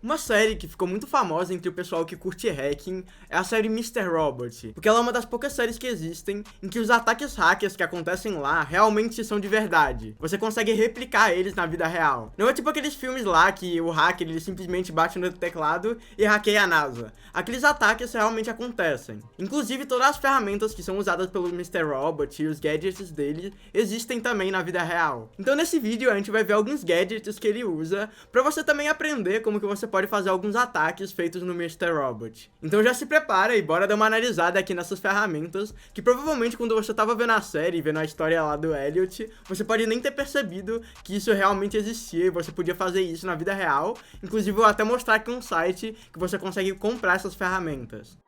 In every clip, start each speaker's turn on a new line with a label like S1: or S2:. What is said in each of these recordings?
S1: Uma série que ficou muito famosa entre o pessoal que curte hacking é a série Mr. Robot, porque ela é uma das poucas séries que existem em que os ataques hackers que acontecem lá realmente são de verdade. Você consegue replicar eles na vida real. Não é tipo aqueles filmes lá que o hacker ele simplesmente bate no teclado e hackeia a NASA. Aqueles ataques realmente acontecem. Inclusive todas as ferramentas que são usadas pelo Mr. Robot e os gadgets dele existem também na vida real. Então nesse vídeo a gente vai ver alguns gadgets que ele usa pra você também aprender como que você pode fazer alguns ataques feitos no Mr. Robot. Então já se prepara e bora dar uma analisada aqui nessas ferramentas, que provavelmente quando você tava vendo a série, vendo a história lá do Elliot, você pode nem ter percebido que isso realmente existia e você podia fazer isso na vida real. Inclusive eu vou até mostrar aqui um site que você consegue comprar essas ferramentas.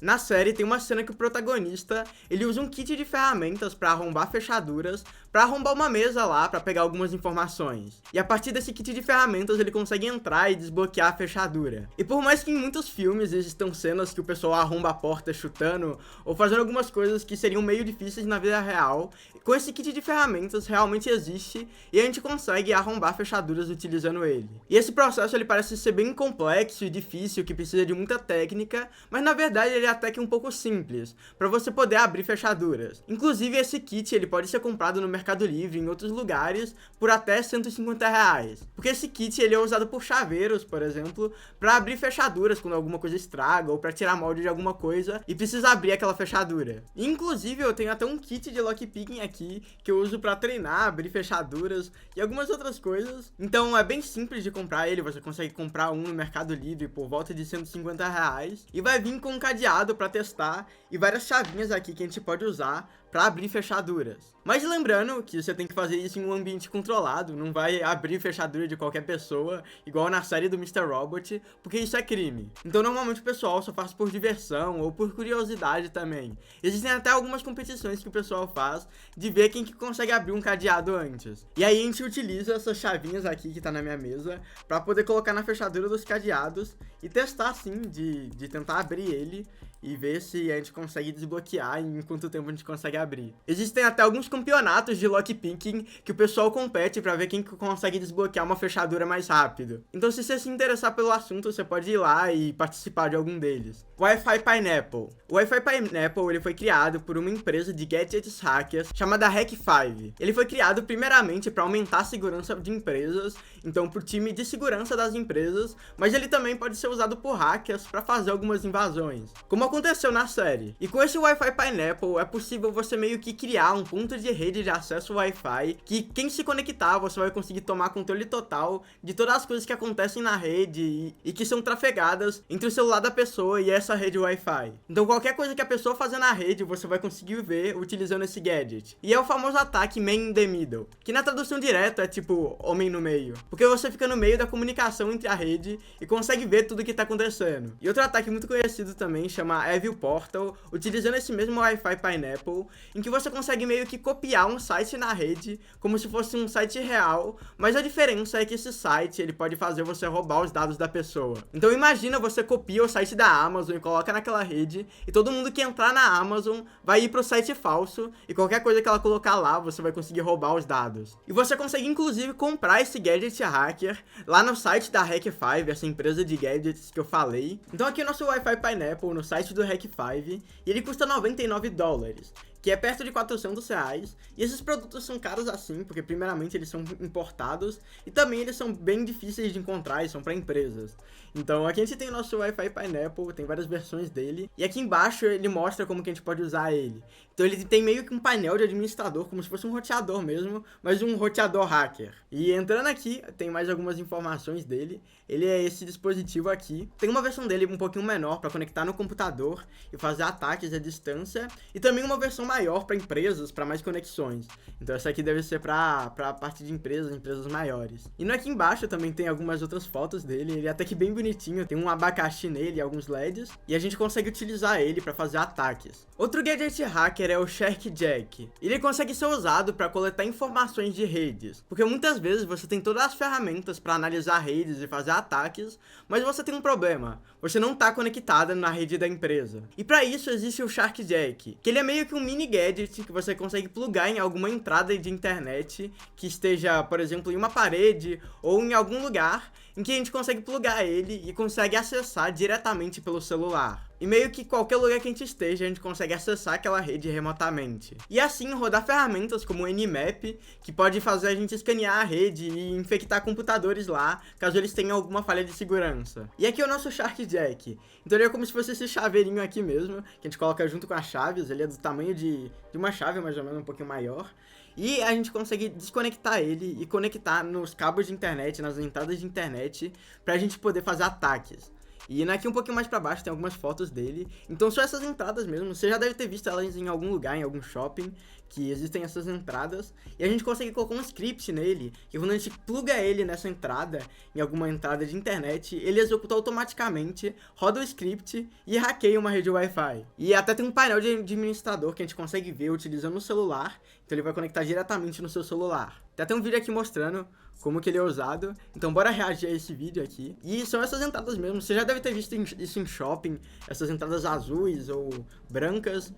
S1: Na série tem uma cena que o protagonista, ele usa um kit de ferramentas para arrombar fechaduras, para arrombar uma mesa lá, para pegar algumas informações. E a partir desse kit de ferramentas ele consegue entrar e desbloquear a fechadura. E por mais que em muitos filmes existam cenas que o pessoal arromba a porta chutando, ou fazendo algumas coisas que seriam meio difíceis na vida real, com esse kit de ferramentas realmente existe e a gente consegue arrombar fechaduras utilizando ele. E esse processo ele parece ser bem complexo e difícil, que precisa de muita técnica, mas na verdade ele é até que um pouco simples, para você poder abrir fechaduras. Inclusive esse kit ele pode ser comprado no Mercado Livre em outros lugares por até R$150, porque esse kit ele é usado por chaveiros, por exemplo, para abrir fechaduras quando alguma coisa estraga ou para tirar molde de alguma coisa e precisa abrir aquela fechadura. E, inclusive eu tenho até um kit de lockpicking aqui que eu uso para treinar, abrir fechaduras e algumas outras coisas. Então é bem simples de comprar ele, você consegue comprar um no Mercado Livre por volta de R$150 e vai vir com um cadeado para testar e várias chavinhas aqui que a gente pode usar para abrir fechaduras. Mas lembrando que você tem que fazer isso em um ambiente controlado, não vai abrir fechadura de qualquer pessoa, igual na série do Mr. Robot, porque isso é crime. Então normalmente o pessoal só faz por diversão ou por curiosidade também. Existem até algumas competições que o pessoal faz de ver quem que consegue abrir um cadeado antes. E aí a gente utiliza essas chavinhas aqui que tá na minha mesa para poder colocar na fechadura dos cadeados e testar assim, de tentar abrir ele e ver se a gente consegue desbloquear e em quanto tempo a gente consegue abrir. Existem até alguns campeonatos de lockpicking que o pessoal compete pra ver quem consegue desbloquear uma fechadura mais rápido. Então se você se interessar pelo assunto, você pode ir lá e participar de algum deles. Wi-Fi Pineapple. O Wi-Fi Pineapple ele foi criado por uma empresa de gadgets hackers chamada Hack5. Ele foi criado primeiramente para aumentar a segurança de empresas, então por time de segurança das empresas, mas ele também pode ser usado por hackers para fazer algumas invasões, como aconteceu na série. E com esse Wi-Fi Pineapple é possível você meio que criar um ponto de rede de acesso Wi-Fi que quem se conectar você vai conseguir tomar controle total de todas as coisas que acontecem na rede e que são trafegadas entre o celular da pessoa e essa rede Wi-Fi. Então qualquer coisa que a pessoa fazer na rede você vai conseguir ver utilizando esse gadget. E é o famoso ataque Man in the Middle, que na tradução direta é tipo homem no meio, porque você fica no meio da comunicação entre a rede e consegue ver tudo que tá acontecendo. E outro ataque muito conhecido também chama Evil Portal, utilizando esse mesmo Wi-Fi Pineapple, em que você consegue meio que copiar um site na rede, como se fosse um site real, mas a diferença é que esse site ele pode fazer você roubar os dados da pessoa. Então imagina você copia o site da Amazon e coloca naquela rede, e todo mundo que entrar na Amazon vai ir pro site falso, e qualquer coisa que ela colocar lá, você vai conseguir roubar os dados. E você consegue inclusive comprar esse gadget hacker lá no site da Hack5, essa empresa de gadgets que eu falei. Então aqui é o nosso Wi-Fi Pineapple no site do Hack5, e ele custa $99, que é perto de R$400, e esses produtos são caros assim, porque primeiramente eles são importados, e também eles são bem difíceis de encontrar e são para empresas. Então aqui a gente tem o nosso Wi-Fi Pineapple, tem várias versões dele, e aqui embaixo ele mostra como que a gente pode usar ele. Então ele tem meio que um painel de administrador, como se fosse um roteador mesmo, mas um roteador hacker. E entrando aqui, tem mais algumas informações dele. Ele é esse dispositivo aqui. Tem uma versão dele um pouquinho menor para conectar no computador e fazer ataques à distância, e também uma versão maior para empresas, para mais conexões. Então essa aqui deve ser para a parte de empresas maiores. E no aqui embaixo também tem algumas outras fotos dele, ele é até que bem bonitinho, tem um abacaxi nele e alguns LEDs, e a gente consegue utilizar ele para fazer ataques. Outro gadget hacker é o Shark Jack. Ele consegue ser usado para coletar informações de redes, porque muitas vezes você tem todas as ferramentas para analisar redes e fazer ataques, mas você tem um problema, você não está conectada na rede da empresa. E para isso existe o Shark Jack, que ele é meio que um mini mini gadget que você consegue plugar em alguma entrada de internet que esteja, por exemplo, em uma parede ou em algum lugar em que a gente consegue plugar ele e consegue acessar diretamente pelo celular. E meio que qualquer lugar que a gente esteja, a gente consegue acessar aquela rede remotamente. E assim rodar ferramentas como o Nmap, que pode fazer a gente escanear a rede e infectar computadores lá, caso eles tenham alguma falha de segurança. E aqui é o nosso Shark Jack. Então ele é como se fosse esse chaveirinho aqui mesmo, que a gente coloca junto com as chaves. Ele é do tamanho de uma chave, mais ou menos, um pouquinho maior. E a gente consegue desconectar ele e conectar nos cabos de internet, nas entradas de internet, pra gente poder fazer ataques. E aqui um pouquinho mais pra baixo tem algumas fotos dele. Então são essas entradas mesmo. Você já deve ter visto elas em algum lugar, em algum shopping, que existem essas entradas. E a gente consegue colocar um script nele, que quando a gente pluga ele nessa entrada, em alguma entrada de internet, ele executa automaticamente, roda o script e hackeia uma rede Wi-Fi. E até tem um painel de administrador que a gente consegue ver utilizando o celular. Então ele vai conectar diretamente no seu celular. Tem até um vídeo aqui mostrando como que ele é usado. Então bora reagir a esse vídeo aqui. E são essas entradas mesmo. Você já deve ter visto isso em shopping. Essas entradas azuis ou brancas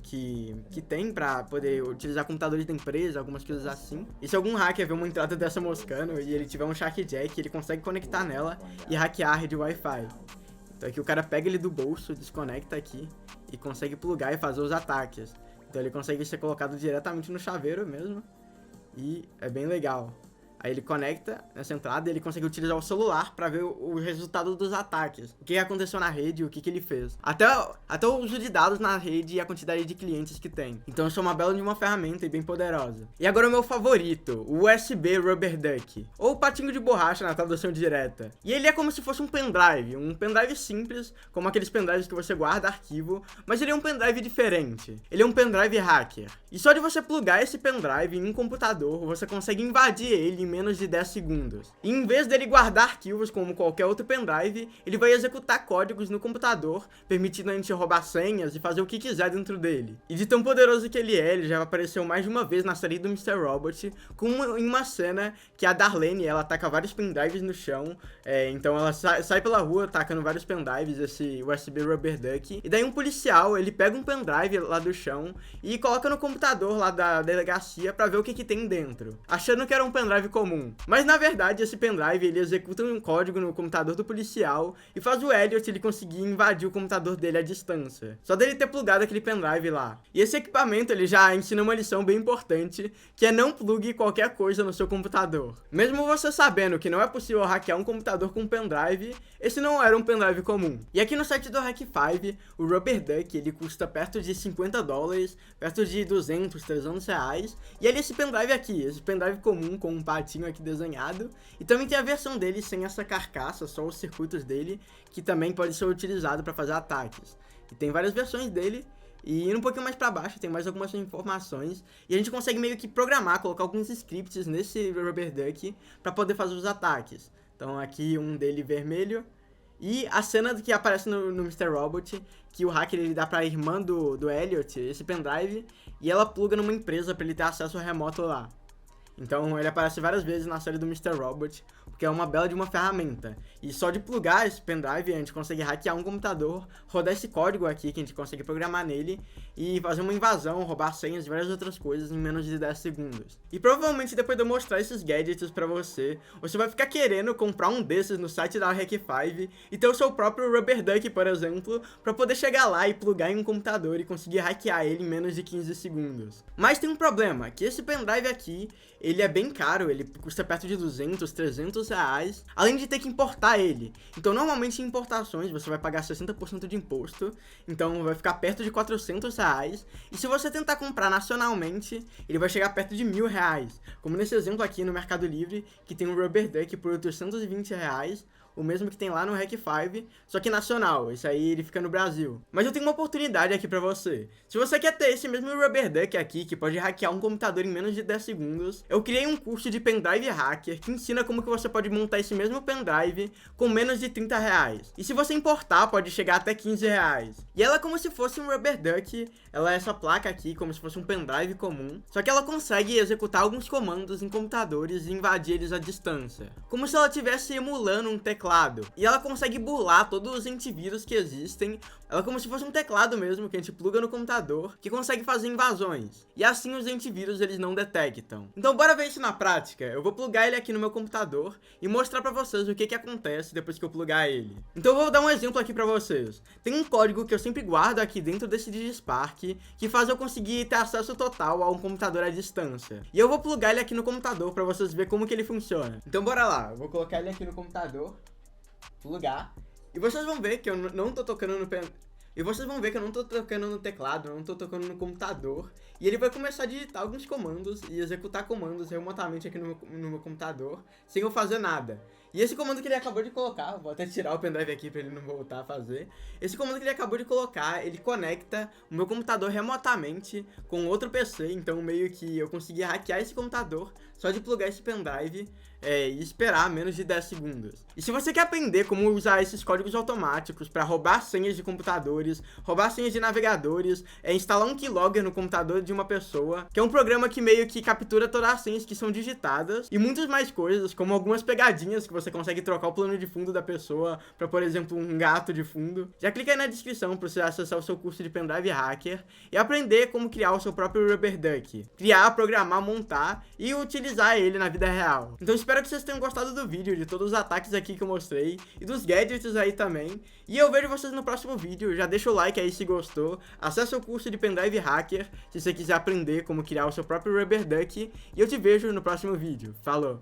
S1: que tem pra poder utilizar computadores da empresa, algumas coisas assim. E se algum hacker ver uma entrada dessa moscando e ele tiver um Shark Jack, ele consegue conectar nela e hackear a rede Wi-Fi. Então aqui o cara pega ele do bolso, desconecta aqui e consegue plugar e fazer os ataques. Então ele consegue ser colocado diretamente no chaveiro mesmo. E é bem legal. Aí ele conecta nessa entrada e ele consegue utilizar o celular para ver o resultado dos ataques. O que aconteceu na rede e o que ele fez. Até o uso de dados na rede e a quantidade de clientes que tem. Então isso é uma bela de uma ferramenta e bem poderosa. E agora o meu favorito, o USB Rubber Duck. Ou patinho de borracha na tradução direta. E ele é como se fosse um pendrive. Um pendrive simples, como aqueles pendrives que você guarda arquivo. Mas ele é um pendrive diferente. Ele é um pendrive hacker. E só de você plugar esse pendrive em um computador, você consegue invadir ele em menos de 10 segundos. E em vez dele guardar arquivos como qualquer outro pendrive, ele vai executar códigos no computador, permitindo a gente roubar senhas e fazer o que quiser dentro dele. E de tão poderoso que ele já apareceu mais de uma vez na série do Mr. Robot, em uma cena que a Darlene, ela ataca vários pendrives no chão, então ela sai pela rua atacando vários pendrives, esse USB Rubber Duck, e daí um policial, ele pega um pendrive lá do chão e coloca no computador lá da delegacia pra ver o que tem dentro, achando que era um pendrive comum. Mas na verdade esse pendrive ele executa um código no computador do policial e faz o Elliot ele conseguir invadir o computador dele à distância, só dele ter plugado aquele pendrive lá. E esse equipamento ele já ensina uma lição bem importante, que é não plugue qualquer coisa no seu computador. Mesmo você sabendo que não é possível hackear um computador com um pendrive, esse não era um pendrive comum. E aqui no site do Hack5, o Rubber Duck ele custa perto de $50, perto de 200, 300 reais. E ele esse pendrive aqui, esse pendrive comum com um patinho aqui desenhado, e também tem a versão dele sem essa carcaça, só os circuitos dele, que também pode ser utilizado para fazer ataques. E tem várias versões dele, e indo um pouquinho mais para baixo tem mais algumas informações, e a gente consegue meio que programar, colocar alguns scripts nesse Rubber Duck para poder fazer os ataques. Então aqui um dele vermelho, e a cena que aparece no Mr. Robot, que o hacker ele dá pra irmã do Elliot esse pendrive, e ela pluga numa empresa para ele ter acesso remoto lá. Então ele aparece várias vezes na série do Mr. Robot, porque é uma bela de uma ferramenta. E só de plugar esse pendrive a gente consegue hackear um computador, rodar esse código aqui que a gente consegue programar nele e fazer uma invasão, roubar senhas e várias outras coisas em menos de 10 segundos. E provavelmente depois de eu mostrar esses gadgets pra você, você vai ficar querendo comprar um desses no site da Hack5 e ter o seu próprio Rubber Duck, por exemplo, pra poder chegar lá e plugar em um computador e conseguir hackear ele em menos de 15 segundos. Mas tem um problema, que esse pendrive aqui, ele é bem caro, ele custa perto de 200, 300 reais, além de ter que importar ele. Então normalmente em importações você vai pagar 60% de imposto, então vai ficar perto de 400 reais. E se você tentar comprar nacionalmente, ele vai chegar perto de 1.000 reais. Como nesse exemplo aqui no Mercado Livre, que tem um Rubber Duck por 820 reais, o mesmo que tem lá no Hack5, só que nacional, esse aí ele fica no Brasil. Mas eu tenho uma oportunidade aqui pra você. Se você quer ter esse mesmo Rubber Duck aqui, que pode hackear um computador em menos de 10 segundos, eu criei um curso de pendrive hacker que ensina como que você pode montar esse mesmo pendrive com menos de 30 reais. E se você importar, pode chegar até 15 reais. E ela é como se fosse um Rubber Duck, ela é essa placa aqui, como se fosse um pendrive comum, só que ela consegue executar alguns comandos em computadores e invadir eles à distância. Como se ela estivesse emulando um teclado teclado. E ela consegue burlar todos os antivírus que existem. Ela é como se fosse um teclado mesmo, que a gente pluga no computador, que consegue fazer invasões. E assim os antivírus eles não detectam. Então bora ver isso na prática. Eu vou plugar ele aqui no meu computador e mostrar pra vocês o que acontece depois que eu plugar ele. Então eu vou dar um exemplo aqui pra vocês. Tem um código que eu sempre guardo aqui dentro desse DigiSpark, que faz eu conseguir ter acesso total a um computador à distância. E eu vou plugar ele aqui no computador pra vocês verem como que ele funciona. Então bora lá, eu vou colocar ele aqui no computador, plugar, e vocês vão ver que eu não tô tocando no E vocês vão ver que eu não tô tocando no teclado, não tô tocando no computador. E ele vai começar a digitar alguns comandos e executar comandos remotamente aqui no meu computador, sem eu fazer nada. E esse comando que ele acabou de colocar, vou até tirar o pendrive aqui pra ele não voltar a fazer. Esse comando que ele acabou de colocar, ele conecta o meu computador remotamente com outro PC. Então meio que eu consegui hackear esse computador só de plugar esse pendrive e esperar menos de 10 segundos. E se você quer aprender como usar esses códigos automáticos para roubar senhas de computadores, roubar senhas de navegadores, instalar um keylogger no computador de uma pessoa, que é um programa que meio que captura todas as senhas que são digitadas, e muitas mais coisas, como algumas pegadinhas que você consegue trocar o plano de fundo da pessoa para, por exemplo, um gato de fundo. Já clica aí na descrição para você acessar o seu curso de pendrive hacker e aprender como criar o seu próprio Rubber Duck. Criar, programar, montar e utilizar ele na vida real. Então espero que vocês tenham gostado do vídeo, de todos os ataques aqui que eu mostrei e dos gadgets aí também. E eu vejo vocês no próximo vídeo. Já deixa o like aí se gostou. Acesse o curso de pendrive hacker se você quiser aprender como criar o seu próprio Rubber Duck. E eu te vejo no próximo vídeo. Falou!